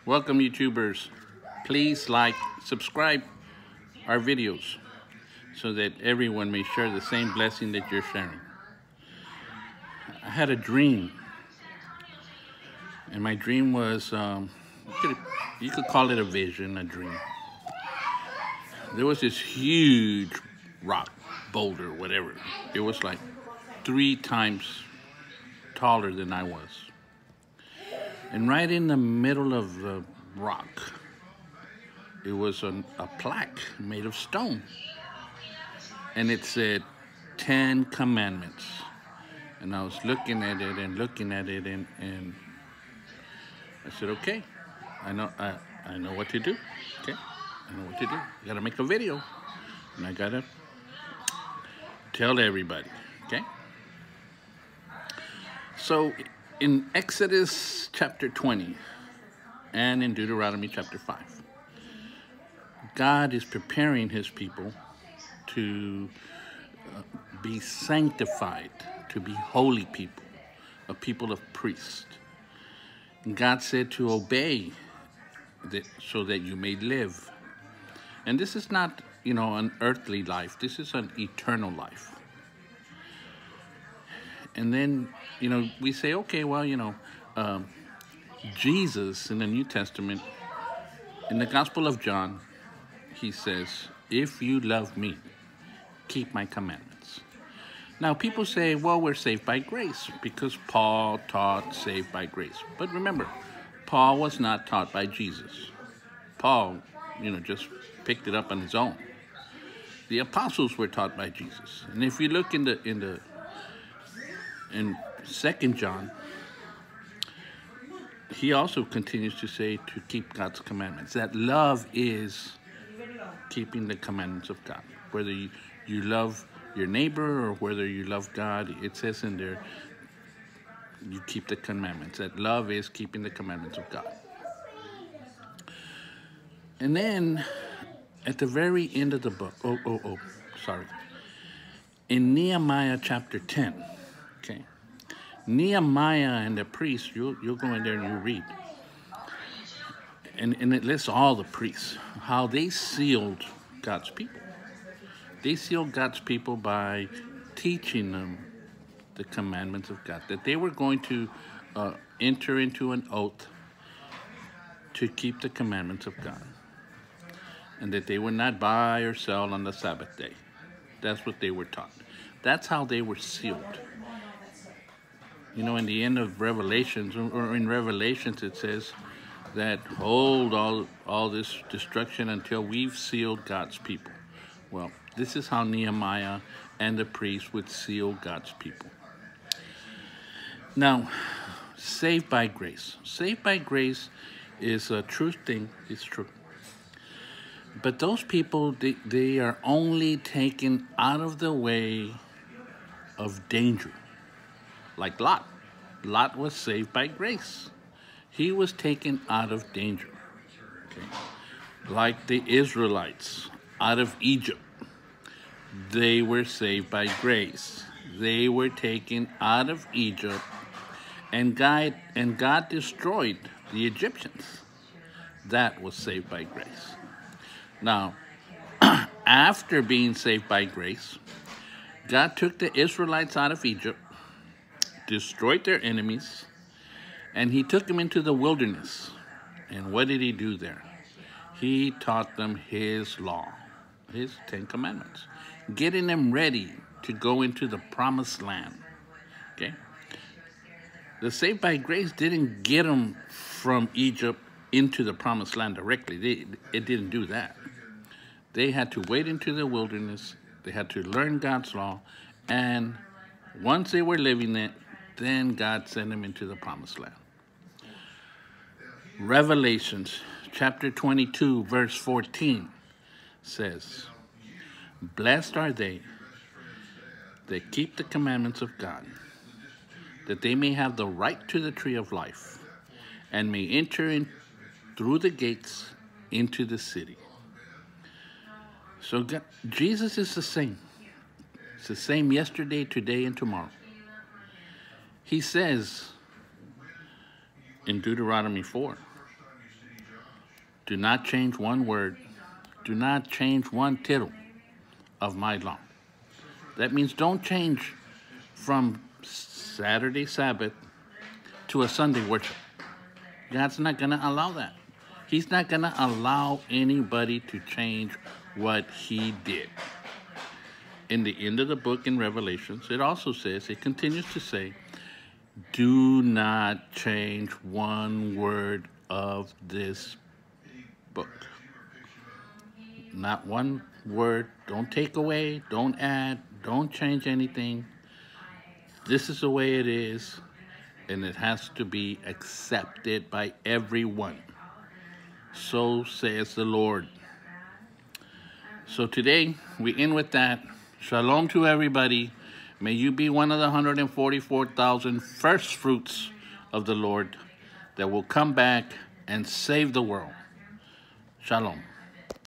Welcome, YouTubers. Please like, subscribe our videos so that everyone may share the same blessing that you're sharing. I had a dream, and my dream was, you could call it a vision, a dream. There was this huge rock, boulder, whatever. It was like 3 times taller than I was. And right in the middle of the rock, it was a plaque made of stone. And it said 10 commandments. And I was looking at it and looking at it, and I said, okay, I know what to do. Okay, I know what to do. I gotta make a video, and I gotta tell everybody. Okay. So in Exodus chapter 20 and in Deuteronomy chapter 5, God is preparing his people to be sanctified, to be holy people, a people of priests. And God said to obey so that you may live. And this is not, an earthly life. This is an eternal life. And then, we say, okay, well, Jesus in the New Testament, in the Gospel of John, he says, if you love me, keep my commandments. Now, people say, well, we're saved by grace because Paul taught saved by grace. But remember, Paul was not taught by Jesus. Paul, just picked it up on his own. The apostles were taught by Jesus. And if you look in 2 John, he also continues to say to keep God's commandments. That love is keeping the commandments of God. Whether you love your neighbor or whether you love God, it says in there, you keep the commandments. That love is keeping the commandments of God. And then at the very end of the book, in Nehemiah chapter 10, okay, Nehemiah and the priests, you'll go in there and you read. And it lists all the priests, how they sealed God's people. They sealed God's people by teaching them the commandments of God, that they were going to enter into an oath to keep the commandments of God, and that they would not buy or sell on the Sabbath day. That's what they were taught. That's how they were sealed. In the end of Revelations, or in Revelations, it says that hold all this destruction until we've sealed God's people. Well, this is how Nehemiah and the priests would seal God's people. Now, saved by grace. Saved by grace is a true thing. It's true. But those people, they are only taken out of the way of danger. Like Lot. Lot was saved by grace. He was taken out of danger. Okay. Like the Israelites out of Egypt. They were saved by grace. They were taken out of Egypt, and God destroyed the Egyptians. That was saved by grace. Now, after being saved by grace, God took the Israelites out of Egypt, destroyed their enemies, and he took them into the wilderness. And what did he do there? He taught them his law, his 10 commandments, getting them ready to go into the promised land. Okay? The saved by grace didn't get them from Egypt into the promised land directly. It didn't do that. They had to wait into the wilderness. They had to learn God's law. And once they were living it, then God sent them into the promised land. Revelations chapter 22, verse 14 says, blessed are they that keep the commandments of God, that they may have the right to the tree of life, and may enter in through the gates into the city. So God, Jesus is the same. It's the same yesterday, today, and tomorrow. He says in Deuteronomy 4, Do not change one word. Do not change one tittle of my law. That means don't change from Saturday Sabbath to a Sunday worship. God's not going to allow that. He's not going to allow anybody to change what he did. In the end of the book in Revelations, it also says, it continues to say, do not change one word of this book. Not one word. Don't take away, don't add, don't change anything. This is the way it is, and it has to be accepted by everyone. So says the Lord. So today, we end with that. Shalom to everybody. May you be one of the 144,000 first fruits of the Lord that will come back and save the world. Shalom.